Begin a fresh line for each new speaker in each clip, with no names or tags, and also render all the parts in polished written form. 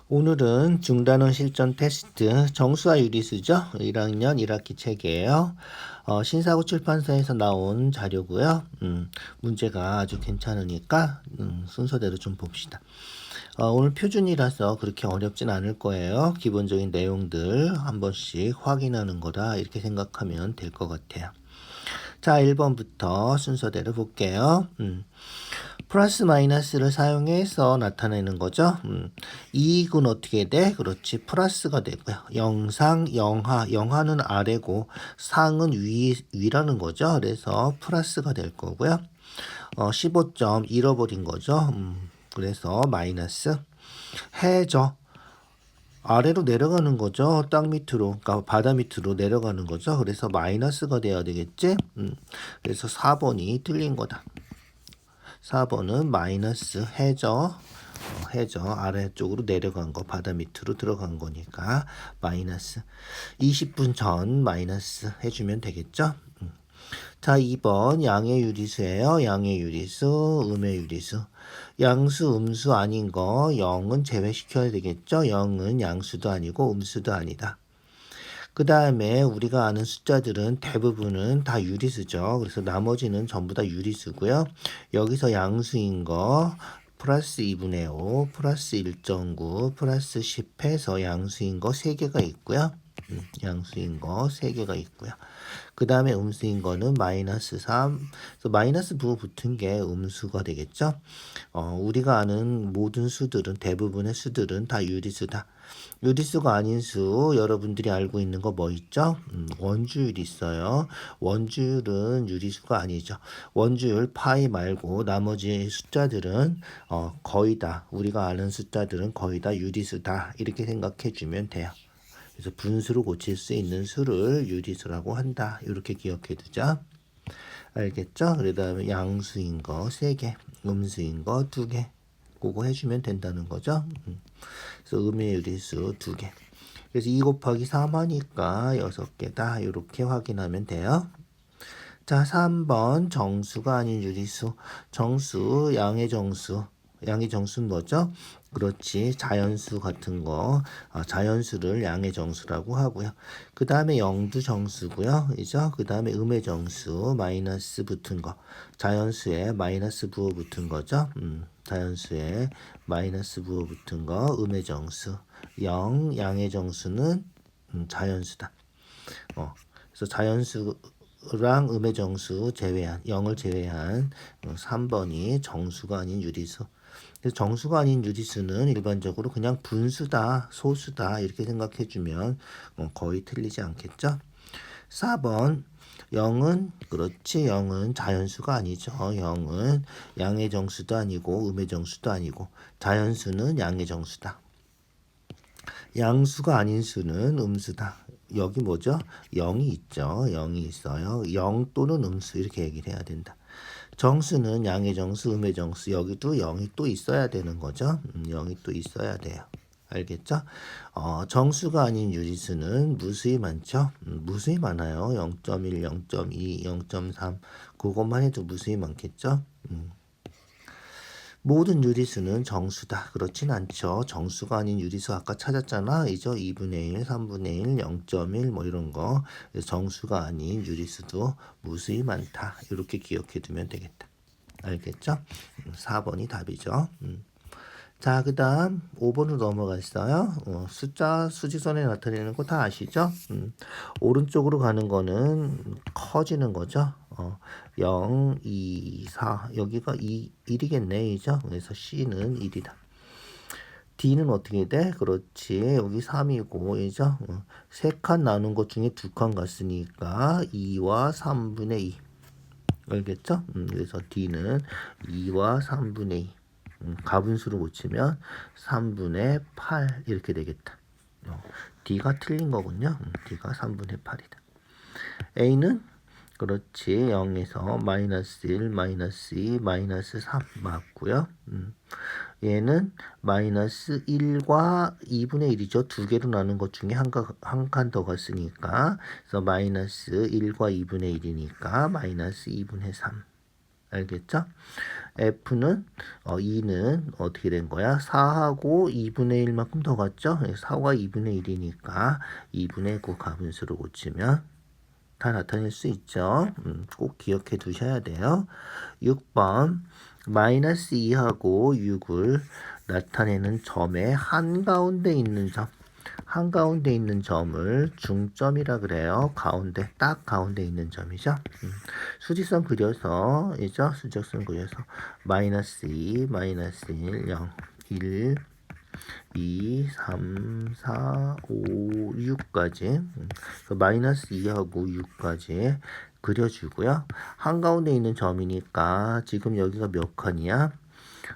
오늘은 중단원 실전 테스트 정수와 유리수죠. 1학년 1학기 책이에요. 신사고 출판사에서 나온 자료고요. 문제가 아주 괜찮으니까 순서대로 좀 봅시다. 오늘 표준이라서 그렇게 어렵진 않을 거예요. 기본적인 내용들 한 번씩 확인하는 거라 이렇게 생각하면 될 것 같아요. 자, 1번부터 순서대로 볼게요. 플러스 마이너스를 사용해서 나타내는 거죠. 이익은 어떻게 돼? 그렇지. 플러스가 되고요. 영상, 영하. 영하는 아래고 상은 위라는 거죠. 그래서 플러스가 될 거고요. 15점 잃어버린 거죠. 그래서 마이너스. 해저. 아래로 내려가는 거죠. 땅 밑으로, 그러니까 바다 밑으로 내려가는 거죠. 그래서 마이너스가 돼야 되겠지? 그래서 4번이 틀린 거다. 4번은 마이너스 해저 아래쪽으로 내려간 거 바다 밑으로 들어간 거니까 마이너스 20분 전 마이너스 해주면 되겠죠. 자, 2번 양의 유리수예요. 양의 유리수, 음의 유리수. 양수, 음수 아닌 거 0은 제외시켜야 되겠죠. 0은 양수도 아니고 음수도 아니다. 그 다음에 우리가 아는 숫자들은 대부분은 다 유리수죠. 그래서 나머지는 전부 다 유리수고요. 여기서 양수인 거 플러스 2분의 5, 플러스 1.9, 플러스 10 해서 양수인 거 3개가 있고요. 양수인 거 3개가 있고요. 그 다음에 음수인 거는 마이너스 3. 그래서 마이너스 부호 붙은 게 음수가 되겠죠. 우리가 아는 모든 수들은 대부분의 수들은 다 유리수다. 유리수가 아닌 수 여러분들이 알고 있는 거 뭐 있죠? 원주율 있어요. 원주율은 유리수가 아니죠. 원주율 파이 말고 나머지 숫자들은 거의 다 우리가 아는 숫자들은 거의 다 유리수다. 이렇게 생각해 주면 돼요. 그래서 분수로 고칠 수 있는 수를 유리수라고 한다. 이렇게 기억해 두자. 알겠죠? 그 다음에 양수인 거 3개, 음수인 거 2개. 그거 해주면 된다는 거죠. 그래서 음의 유리수 2개. 그래서 2 곱하기 3 하니까 6개다. 이렇게 확인하면 돼요. 자, 3번 정수가 아닌 유리수. 정수, 양의 정수. 양의 정수는 뭐죠? 그렇지. 자연수 같은 거. 자연수를 양의 정수라고 하고요. 그 다음에 영도 정수고요. 이죠? 그 다음에 음의 정수. 마이너스 붙은 거. 자연수에 마이너스 부호 붙은 거죠. 자연수에 마이너스 부호 붙은 거. 음의 정수. 양의 정수는 자연수다. 그래서 자연수랑 음의 정수 제외한 0을 제외한 3번이 정수가 아닌 유리수. 그래서 정수가 아닌 유리수는 일반적으로 그냥 분수다, 소수다 이렇게 생각해주면 거의 틀리지 않겠죠. 4번 0은 그렇지 0은 자연수가 아니죠. 0은 양의 정수도 아니고 음의 정수도 아니고 자연수는 양의 정수다. 양수가 아닌 수는 음수다. 여기 뭐죠? 0이 있죠. 0이 있어요. 0 또는 음수 이렇게 얘기를 해야 된다. 정수는 양의 정수, 음의 정수. 여기도 0이 또 있어야 되는 거죠. 0이 또 있어야 돼요. 알겠죠? 정수가 아닌 유리수는 무수히 많죠. 무수히 많아요. 0.1, 0.2, 0.3 그것만 해도 무수히 많겠죠. 모든 유리수는 정수다. 그렇진 않죠. 정수가 아닌 유리수 아까 찾았잖아. 이죠? 2분의 1, 3분의 1, 0.1 뭐 이런 거. 정수가 아닌 유리수도 무수히 많다. 이렇게 기억해 두면 되겠다. 알겠죠? 4번이 답이죠. 자, 그 다음 5번으로 넘어갔어요. 숫자 수직선에 나타내는 거 다 아시죠? 오른쪽으로 가는 거는 커지는 거죠. 0, 2, 4 여기가 1이겠네. 이죠? 그래서 C는 1이다. D는 어떻게 돼? 그렇지. 여기 3이고, 이죠? 3칸 나눈 것 중에 2칸 갔으니까 2와 3분의 2. 알겠죠? 그래서 D는 2와 3분의 2. 가분수로 고치면 3분의 8 이렇게 되겠다. D가 틀린 거군요. D가 3분의 8이다. A는 그렇지 0에서 마이너스 1, 마이너스 2, 마이너스 3 맞고요. 얘는 마이너스 1과 2분의 1이죠. 두 개로 나눈 것 중에 한 칸 더 갔으니까 그래서 마이너스 1과 2분의 1이니까 마이너스 2분의 3 알겠죠? F는 2는 어떻게 된 거야? 4하고 2분의 1만큼 더 갔죠? 4가 2분의 1이니까 2분의 9 가분수로 고치면 다 나타낼 수 있죠. 꼭 기억해 두셔야 돼요. 6번 마이너스 2하고 6을 나타내는 점의 한가운데 있는 점. 한가운데 있는 점을 중점이라 그래요. 가운데, 딱 가운데 있는 점이죠. 수직선 그려서, 이죠? 수직선 그려서 마이너스 2, 마이너스 1, 0, 1, 2, 3, 4, 5, 6까지 마이너스 2하고 6까지 그려주고요. 한가운데 있는 점이니까 지금 여기가 몇 칸이야?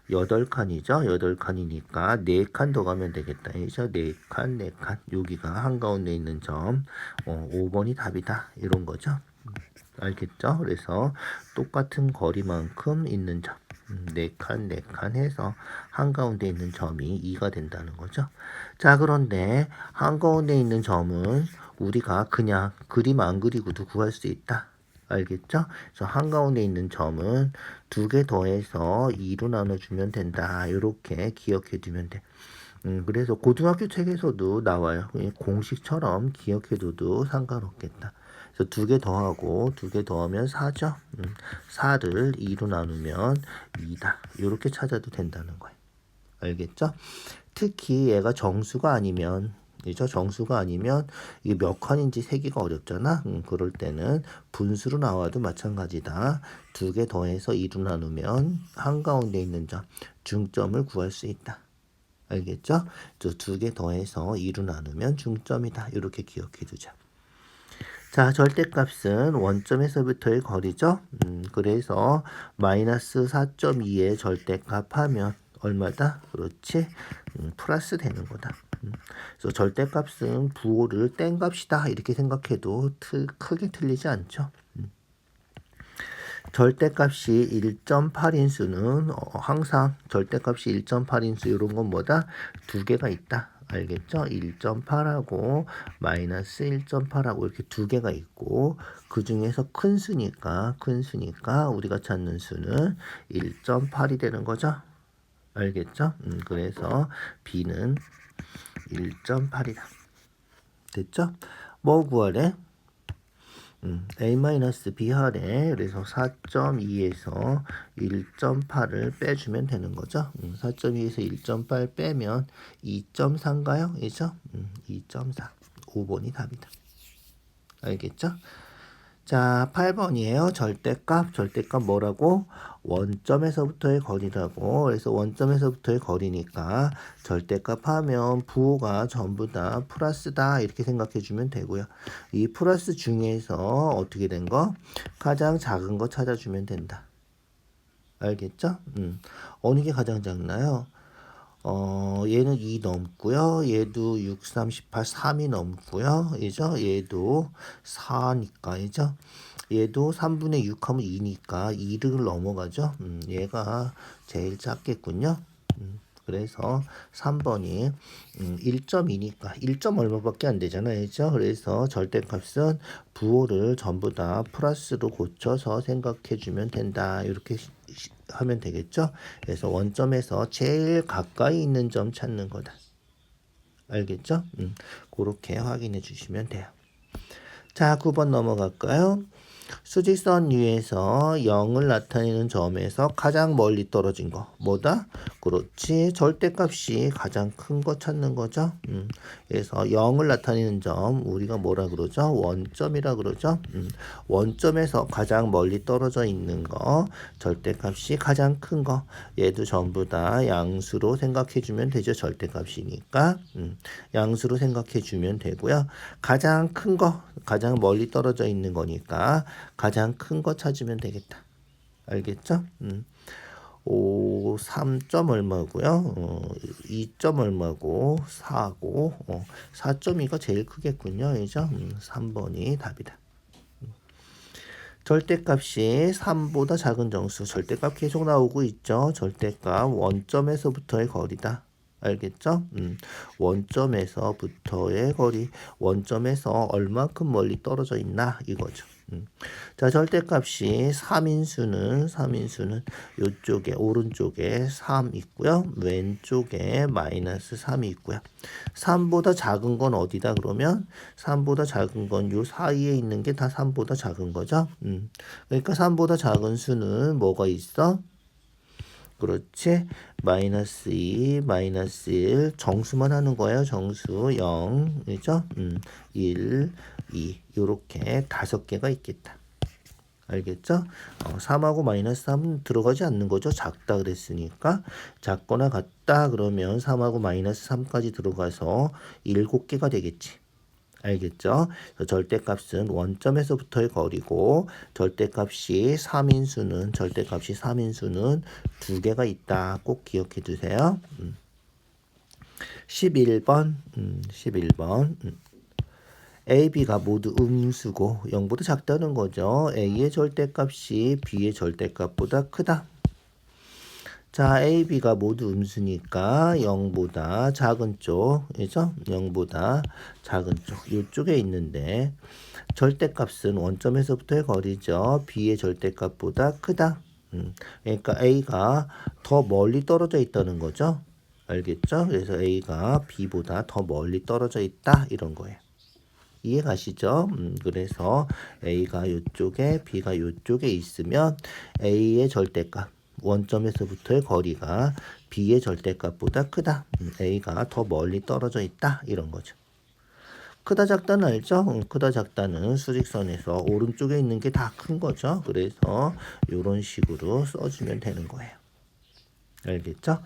8칸이죠. 8칸이니까 4칸 더 가면 되겠다. 이죠? 4칸, 4칸. 여기가 한가운데 있는 점. 5번이 답이다. 이런 거죠. 알겠죠? 그래서 똑같은 거리만큼 있는 점. 4칸, 4칸 해서 한가운데 있는 점이 2가 된다는 거죠. 자, 그런데 한가운데 있는 점은 우리가 그냥 그림 안 그리고도 구할 수 있다. 알겠죠? 그래서 한가운데 있는 점은 2개 더해서 2로 나눠주면 된다. 이렇게 기억해 두면 돼. 그래서 고등학교 책에서도 나와요. 공식처럼 기억해 둬도 상관없겠다. 그래서 2개 더하고 2개 더하면 4죠. 4를 2로 나누면 2다. 이렇게 찾아도 된다는 거예요. 알겠죠? 특히 얘가 정수가 아니면 이죠? 정수가 아니면 이게 몇 칸인지 세기가 어렵잖아. 그럴 때는 분수로 나와도 마찬가지다. 2개 더해서 2로 나누면 한가운데 있는 점 중점을 구할 수 있다. 알겠죠? 2개 더해서 2로 나누면 중점이다. 이렇게 기억해 두자. 자, 절대값은 원점에서부터의 거리죠. 그래서 마이너스 4.2의 절대값 하면 얼마다? 그렇지. 플러스 되는 거다. 그래서 절대값은 부호를 뗀 값이다. 이렇게 생각해도 크게 틀리지 않죠. 절대값이 1.8인수는 항상 절대값이 1.8인수 이런 건 뭐다? 2개가 있다. 알겠죠? 1.8하고 마이너스 1.8하고 이렇게 2개가 있고 그 중에서 큰 수니까 우리가 찾는 수는 1.8이 되는 거죠. 알겠죠? 그래서 B는 1.8이다. 됐죠? 뭐 구하래? A-B 하래. 그래서 4.2에서 1.8을 빼주면 되는 거죠. 4.2에서 1.8 빼면 2.4인가요? 이죠? 2.4. 5번이 답이다. 알겠죠? 자, 8번이에요. 절대값 뭐라고? 원점에서부터의 거리라고. 그래서 원점에서부터의 거리니까 절대값 하면 부호가 전부 다 플러스다. 이렇게 생각해 주면 되고요. 이 플러스 중에서 어떻게 된 거? 가장 작은 거 찾아주면 된다. 알겠죠? 어느 게 가장 작나요? 얘는 2 넘고요. 얘도 6, 3, 18, 3이 넘고요. 얘죠? 얘도 4니까, 얘죠? 얘도 3분의 6 하면 2니까 2를 넘어가죠? 얘가 제일 작겠군요. 그래서 3번이 1.2니까 1점 얼마밖에 안 되잖아요. 그죠? 그래서 절대값은 부호를 전부 다 플러스로 고쳐서 생각해 주면 된다. 이렇게 하면 되겠죠? 그래서 원점에서 제일 가까이 있는 점 찾는 거다. 알겠죠? 그렇게 확인해 주시면 돼요. 자, 9번 넘어갈까요? 수직선 위에서 0을 나타내는 점에서 가장 멀리 떨어진 거 뭐다? 그렇지. 절대값이 가장 큰 거 찾는 거죠. 그래서 0을 나타내는 점 우리가 뭐라 그러죠? 원점이라 그러죠. 원점에서 가장 멀리 떨어져 있는 거 절대값이 가장 큰 거 얘도 전부 다 양수로 생각해 주면 되죠. 절대값이니까 양수로 생각해 주면 되고요. 가장 큰 거 가장 멀리 떨어져 있는 거니까 가장 큰 거 찾으면 되겠다. 알겠죠? 3점 얼마고요? 2점 얼마고 4고 4.2가 제일 크겠군요. 그죠? 3번이 답이다. 절대값이 3보다 작은 정수. 절대값 계속 나오고 있죠. 절대값 원점에서부터의 거리다. 알겠죠? 원점에서부터의 거리. 원점에서 얼마큼 멀리 떨어져 있나 이거죠. 자, 절대값이 3인수는 요쪽에 오른쪽에 3 있고요. 왼쪽에 마이너스 3이 있고요. 3보다 작은 건 어디다 그러면 3보다 작은 건 요 사이에 있는 게 다 3보다 작은 거죠. 그러니까 3보다 작은 수는 뭐가 있어? 그렇지. 마이너스 2, 마이너스 1 정수만 하는 거예요. 정수 0, 그죠? 1, 2 요렇게 5개가 있겠다. 알겠죠? 3하고 마이너스 3은 들어가지 않는 거죠. 작다 그랬으니까. 작거나 같다 그러면 3하고 마이너스 3까지 들어가서 7개가 되겠지. 알겠죠? 절대값은 원점에서부터의 거리고 절대값이 3인수는 2개가 있다. 꼭 기억해 두세요. 11번. A, B가 모두 음수고 0보다 작다는 거죠. A의 절대값이 B의 절대값보다 크다. 자, A, B가 모두 음수니까 0보다 작은 쪽, 그죠? 0보다 작은 쪽, 이쪽에 있는데 절대값은 원점에서부터의 거리죠. B의 절대값보다 크다. 그러니까 A가 더 멀리 떨어져 있다는 거죠. 알겠죠? 그래서 A가 B보다 더 멀리 떨어져 있다 이런 거예요. 이해 가시죠? 그래서 A가 이쪽에 B가 이쪽에 있으면 A의 절대값 원점에서부터의 거리가 B의 절대값보다 크다. A가 더 멀리 떨어져 있다. 이런 거죠. 크다 작다는 알죠? 크다 작다는 수직선에서 오른쪽에 있는 게 다 큰 거죠. 그래서 이런 식으로 써주면 되는 거예요. 알겠죠?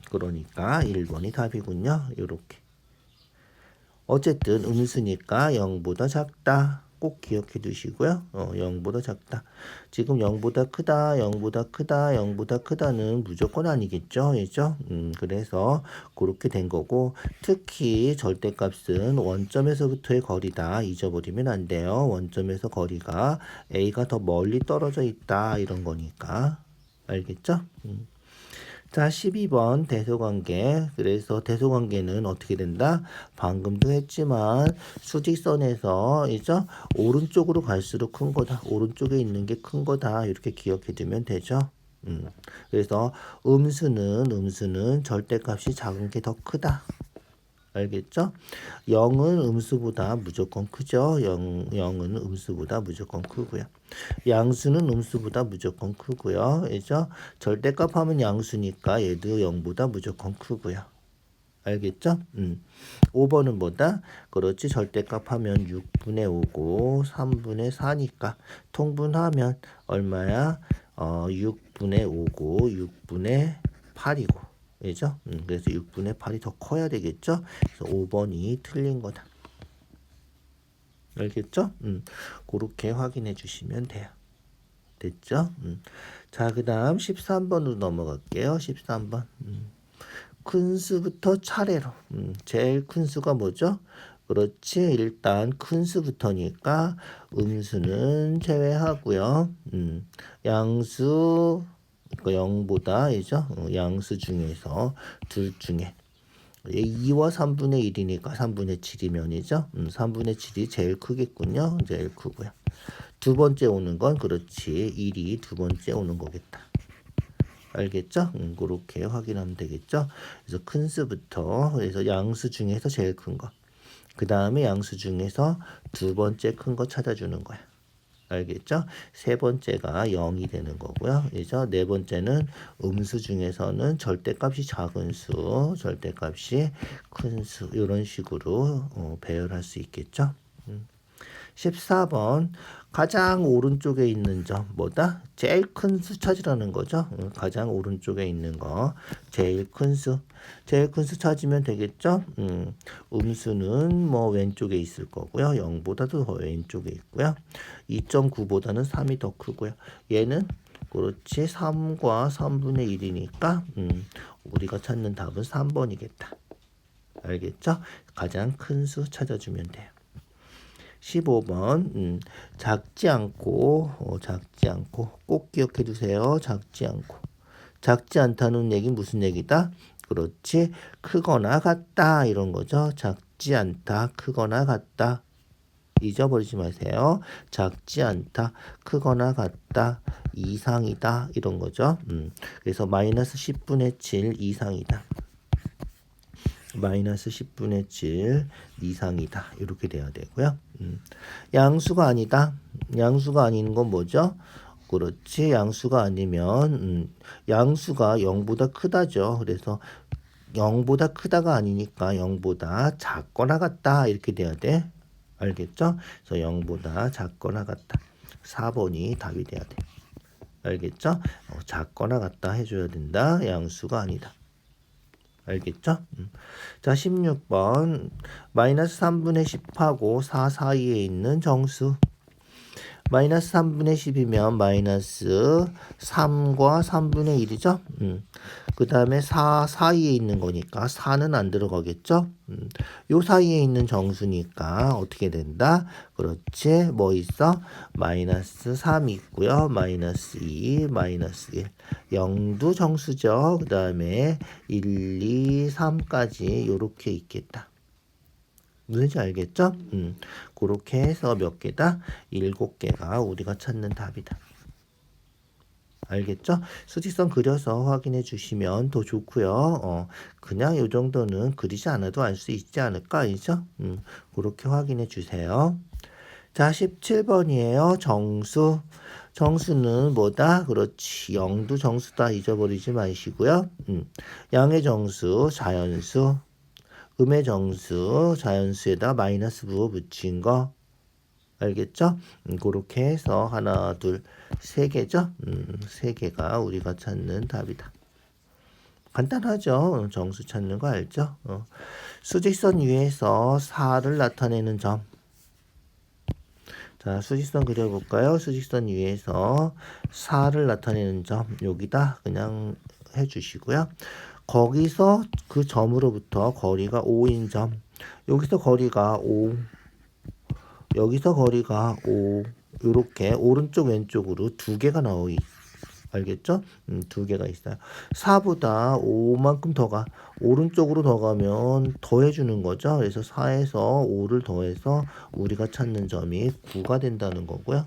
그러니까 1번이 답이군요. 이렇게. 어쨌든 음수니까 0보다 작다. 꼭 기억해 두시고요. 0보다 작다. 지금 0보다 크다, 0보다 크다, 0보다 크다는 무조건 아니겠죠. 그죠? 그래서 그렇게 된 거고 특히 절대값은 원점에서부터의 거리다. 잊어버리면 안 돼요. 원점에서 거리가 A가 더 멀리 떨어져 있다. 이런 거니까. 알겠죠? 자, 12번 대소관계. 그래서 대소관계는 어떻게 된다? 방금도 했지만 수직선에서 이죠? 오른쪽으로 갈수록 큰 거다. 오른쪽에 있는 게 큰 거다. 이렇게 기억해 두면 되죠. 그래서 음수는 절대값이 작은 게 더 크다. 알겠죠? 0은 음수보다 무조건 크죠. 0은 음수보다 무조건 크고요. 양수는 음수보다 무조건 크고요. 그죠? 절대값 하면 양수니까 얘도 0보다 무조건 크고요. 알겠죠? 5번은 뭐다? 그렇지. 절대값 하면 6분의 5고 3분의 4니까 통분하면 얼마야? 6분의 5고 6분의 8이고 그죠? 그래서 6분의 8이 더 커야 되겠죠? 그래서 5번이 틀린 거다. 알겠죠? 그렇게 확인해 주시면 돼요. 됐죠? 자, 그 다음 13번으로 넘어갈게요. 13번. 큰 수부터 차례로. 제일 큰 수가 뭐죠? 그렇지. 일단 큰 수부터니까 음수는 제외하고요. 양수, 0보다, 이죠? 양수 중에서 둘 중에 2와 3분의 1이니까 3분의 7이면이죠. 3분의 7이 제일 크겠군요. 제일 크고요. 두 번째 오는 건 그렇지. 1이 두 번째 오는 거겠다. 알겠죠? 그렇게 확인하면 되겠죠. 그래서 큰 수부터 그래서 양수 중에서 제일 큰 거. 그 다음에 양수 중에서 두 번째 큰 거 찾아주는 거야. 알겠죠? 세 번째가 0이 되는 거고요. 그래서 네 번째는 음수 중에서는 절대값이 작은 수, 절대값이 큰 수, 이런 식으로 배열할 수 있겠죠? 14번 가장 오른쪽에 있는 점 뭐다? 제일 큰 수 찾으라는 거죠. 가장 오른쪽에 있는 거 제일 큰 수. 제일 큰 수 찾으면 되겠죠. 음수는 뭐 왼쪽에 있을 거고요. 0보다도 더 왼쪽에 있고요. 2.9보다는 3이 더 크고요. 얘는 그렇지 3과 3분의 1이니까 우리가 찾는 답은 3번이겠다. 알겠죠? 가장 큰 수 찾아주면 돼요. 15번 작지 않고 꼭 기억해 두세요. 작지 않다는 얘기 무슨 얘기다? 그렇지. 크거나 같다 이런 거죠. 작지 않다, 크거나 같다. 잊어버리지 마세요. 작지 않다, 크거나 같다, 이상이다 이런 거죠. 그래서 마이너스 10분의 7 이상이다. 마이너스 10분의 7 이상이다. 이렇게 돼야 되고요. 양수가 아니다. 양수가 아닌 건 뭐죠? 그렇지. 양수가 아니면 양수가 0보다 크다죠. 그래서 0보다 크다가 아니니까 0보다 작거나 같다 이렇게 돼야 돼. 알겠죠? 그래서 0보다 작거나 같다. 4번이 답이 돼야 돼. 알겠죠? 작거나 같다 해줘야 된다. 양수가 아니다. 알겠죠? 자, 16번 마이너스 3분의 10하고 4 사이에 있는 정수. 마이너스 3분의 10이면 마이너스 3과 3분의 1이죠. 그 다음에 4 사이에 있는 거니까 4는 안 들어가겠죠. 요 사이에 있는 정수니까 어떻게 된다? 그렇지. 뭐 있어? 마이너스 3 있고요. 마이너스 2, 마이너스 1. 0도 정수죠. 그 다음에 1, 2, 3까지 요렇게 있겠다. 무슨지 알겠죠? 그렇게 해서 몇 개다? 7개가 우리가 찾는 답이다. 알겠죠? 수직선 그려서 확인해 주시면 더 좋고요. 그냥 요 정도는 그리지 않아도 알 수 있지 않을까? 알죠? 그렇게 확인해 주세요. 자, 17번이에요. 정수. 정수는 뭐다? 그렇지. 0도 정수다. 잊어버리지 마시고요. 양의 정수, 자연수. 음의 정수, 자연수에다 마이너스 부호 붙인 거. 알겠죠? 그렇게 해서 하나, 둘, 세 개죠? 세 개가 우리가 찾는 답이다. 간단하죠? 정수 찾는 거 알죠? 수직선 위에서 4를 나타내는 점. 자, 수직선 그려볼까요? 수직선 위에서 4를 나타내는 점. 여기다 그냥 해주시고요. 거기서 그 점으로부터 거리가 5인 점. 여기서 거리가 5. 여기서 거리가 5. 이렇게 오른쪽 왼쪽으로 두 개가 나오기. 알겠죠? 두 개가 있어요. 4보다 5만큼 더 가. 오른쪽으로 더 가면 더해주는 거죠. 그래서 4에서 5를 더해서 우리가 찾는 점이 9가 된다는 거고요.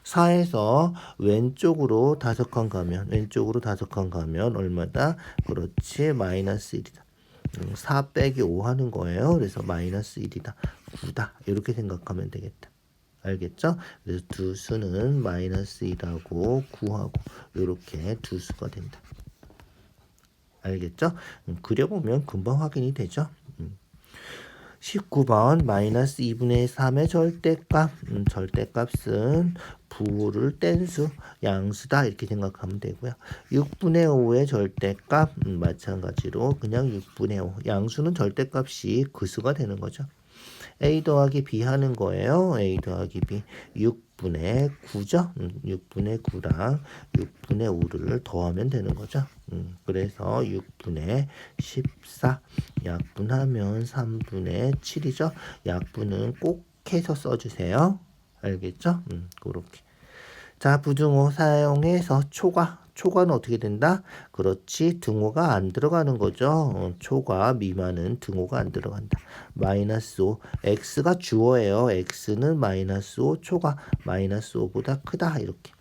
4에서 왼쪽으로 5칸 가면 왼쪽으로 5칸 가면 얼마다? 그렇지. 마이너스 1이다. 4 빼기 5 하는 거예요. 그래서 마이너스 1이다. 9다. 이렇게 생각하면 되겠다. 알겠죠? 그래서 두 수는 마이너스 1하고 9하고 이렇게 두 수가 된다. 알겠죠? 그려보면 금방 확인이 되죠? 19번 마이너스 2분의 3의 절대값. 절대값은 부호를 뗀 수, 양수다 이렇게 생각하면 되고요. 6분의 5의 절대값 마찬가지로 그냥 6분의 5. 양수는 절대값이 그 수가 되는 거죠. A 더하기 B 하는 거예요. A 더하기 B 6분의 9죠. 6분의 9랑 6분의 5를 더하면 되는 거죠. 그래서 6분의 14 약분하면 3분의 7이죠. 약분은 꼭 해서 써주세요. 알겠죠? 그렇게. 자, 부등호 사용해서 초과는 어떻게 된다? 그렇지, 등호가 안 들어가는 거죠. 초과 미만은 등호가 안 들어간다. 마이너스 5, x가 주어예요. x는 마이너스 5, 초과 마이너스 5보다 크다 이렇게.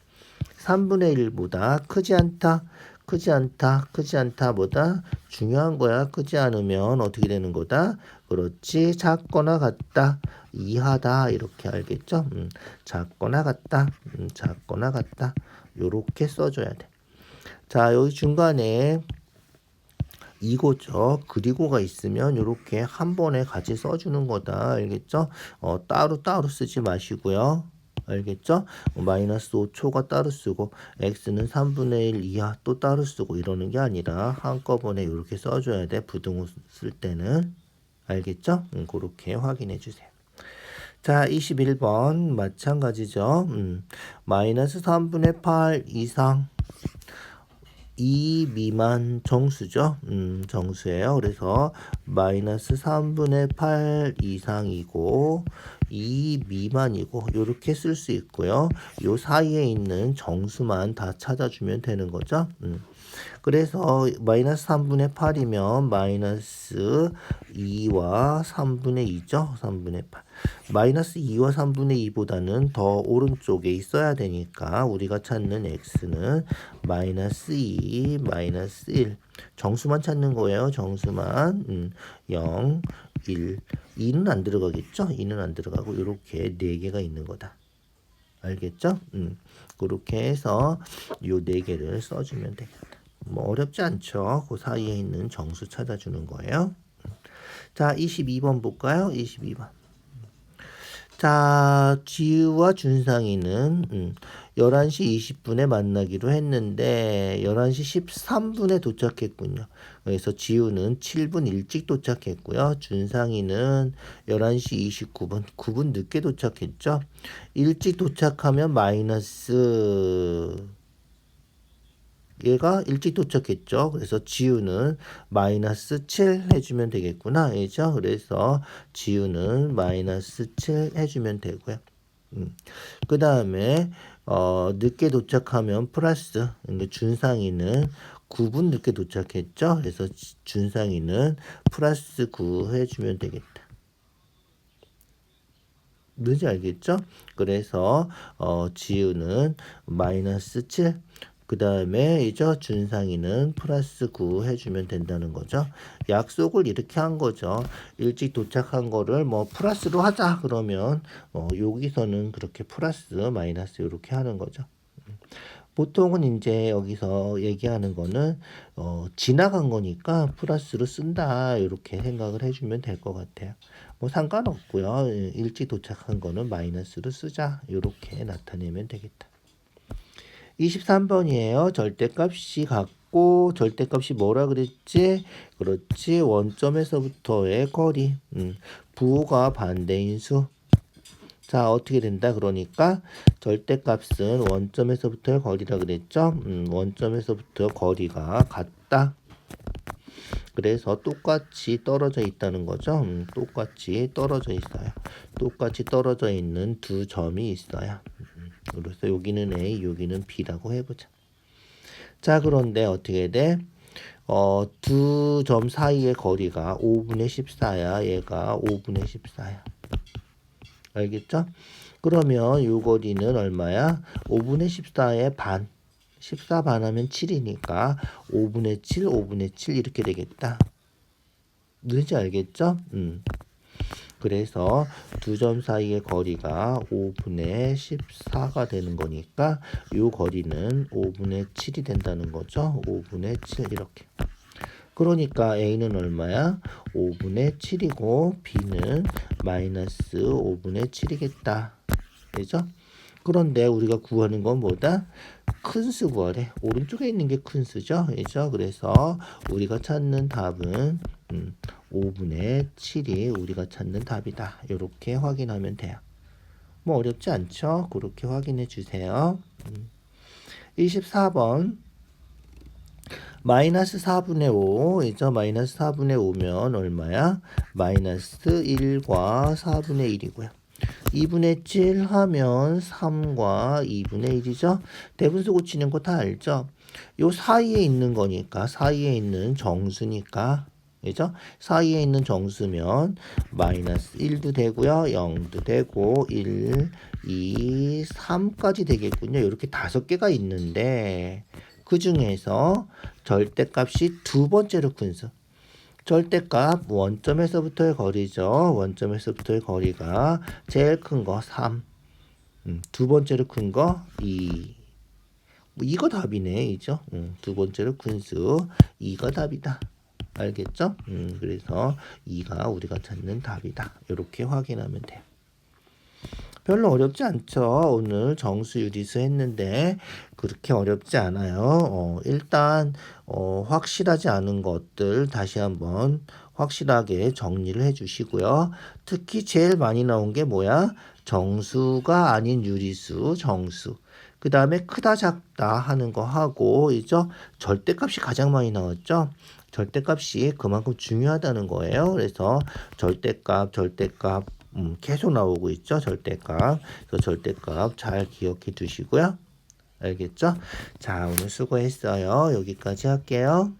3분의 1보다 크지 않다. 크지 않다. 크지 않다보다 중요한 거야. 크지 않으면 어떻게 되는 거다? 그렇지, 작거나 같다. 이하다 이렇게 알겠죠? 작거나 같다. 작거나 같다. 요렇게 써줘야 돼. 자, 여기 중간에 이거죠. 그리고가 있으면 요렇게 한 번에 같이 써주는 거다. 알겠죠? 따로 쓰지 마시고요. 알겠죠? 마이너스 5초가 따로 쓰고 x는 3분의 1 이하 또 따로 쓰고 이러는 게 아니라 한꺼번에 이렇게 써줘야 돼. 부등호 쓸 때는. 알겠죠? 그렇게 확인해 주세요. 자, 21번 마찬가지죠. 마이너스 3분의 8 이상 2 미만 정수죠. 정수예요. 그래서 마이너스 3분의 8 이상이고 2 미만이고 이렇게 쓸 수 있고요. 요 사이에 있는 정수만 다 찾아주면 되는 거죠. 그래서 마이너스 3분의 8이면 마이너스 2와 3분의 2죠. 3분의 8. 마이너스 2와 3분의 2보다는 더 오른쪽에 있어야 되니까 우리가 찾는 x는 마이너스 2, 마이너스 1. 정수만 찾는 거예요. 정수만. 0, 1. 2는 안 들어가겠죠? 2는 안 들어가고 이렇게 4개가 있는 거다. 알겠죠? 그렇게 해서 요 4개를 써주면 되겠다. 뭐 어렵지 않죠? 그 사이에 있는 정수 찾아주는 거예요. 자, 22번 볼까요? 22번. 자, 지우와 준상이는 11시 20분에 만나기로 했는데 11시 13분에 도착했군요. 그래서 지우는 7분 일찍 도착했고요. 준상이는 11시 29분, 9분 늦게 도착했죠. 일찍 도착하면 마이너스 얘가 일찍 도착했죠. 그래서 지우는 마이너스 7 해주면 되겠구나. 그죠? 그래서 지우는 마이너스 7 해주면 되고요. 그 다음에 늦게 도착하면 플러스. 그러니까 준상이는 9분 늦게 도착했죠. 그래서 준상이는 플러스 9 해주면 되겠다. 뭔지 알겠죠? 그래서 지우는 마이너스 7. 그 다음에 이제 준상이는 플러스 9 해주면 된다는 거죠. 약속을 이렇게 한 거죠. 일찍 도착한 거를 뭐 플러스로 하자 그러면 여기서는 그렇게 플러스 마이너스 이렇게 하는 거죠. 보통은 이제 여기서 얘기하는 거는 지나간 거니까 플러스로 쓴다 이렇게 생각을 해주면 될 것 같아요. 뭐 상관없고요. 일찍 도착한 거는 마이너스로 쓰자 이렇게 나타내면 되겠다. 23번이에요. 절대값이 같고 절대값이 뭐라 그랬지? 그렇지. 원점에서부터의 거리. 부호가 반대인 수. 자, 어떻게 된다? 그러니까 절대값은 원점에서부터의 거리라 그랬죠? 원점에서부터 거리가 같다. 그래서 똑같이 떨어져 있다는 거죠. 똑같이 떨어져 있어요. 똑같이 떨어져 있는 두 점이 있어요. 그래서 여기는 A, 여기는 B라고 해보자. 자, 그런데 어떻게 돼? 두 점 사이의 거리가 5분의 14야. 얘가 5분의 14야. 알겠죠? 그러면 이 거리는 얼마야? 5분의 14의 반. 14 반하면 7이니까 5분의 7, 5분의 7 이렇게 되겠다. 뭔지 알겠죠? 그래서 두 점 사이의 거리가 5분의 14가 되는 거니까 이 거리는 5분의 7이 된다는 거죠. 5분의 7 이렇게. 그러니까 A는 얼마야? 5분의 7이고 B는 마이너스 5분의 7이겠다. 그죠? 그런데 우리가 구하는 건 뭐다? 큰수 구하래. 오른쪽에 있는 게 큰수죠. 그죠? 그래서 우리가 찾는 답은 5분의 7이 우리가 찾는 답이다. 이렇게 확인하면 돼요. 뭐 어렵지 않죠? 그렇게 확인해 주세요. 24번. 마이너스 4분의 5, 이죠? 마이너스 4분의 5면 얼마야? 마이너스 1과 4분의 1이고요. 2분의 7 하면 3과 2분의 1이죠? 대분수 고치는 거 다 알죠? 요 사이에 있는 거니까, 사이에 있는 정수니까, 그죠? 사이에 있는 정수면 마이너스 1도 되고요. 0도 되고 1, 2, 3까지 되겠군요. 이렇게 5개가 있는데 그 중에서 절대값이 두 번째로 큰 수. 절대값 원점에서부터의 거리죠. 원점에서부터의 거리가 제일 큰 거 3. 두 번째로 큰 거 2. 뭐 이거 답이네. 이죠? 두 번째로 큰 수 2가 답이다. 알겠죠? 그래서 2가 우리가 찾는 답이다. 이렇게 확인하면 돼요. 별로 어렵지 않죠. 오늘 정수 유리수 했는데 그렇게 어렵지 않아요. 일단 확실하지 않은 것들 다시 한번 확실하게 정리를 해 주시고요. 특히 제일 많이 나온 게 뭐야? 정수가 아닌 유리수, 정수. 그 다음에 크다 작다 하는 거 하고 이죠? 절대값이 가장 많이 나왔죠. 절대값이 그만큼 중요하다는 거예요. 그래서 절대값 계속 나오고 있죠. 절대값. 그래서 절대값 잘 기억해 두시고요. 알겠죠? 자, 오늘 수고했어요. 여기까지 할게요.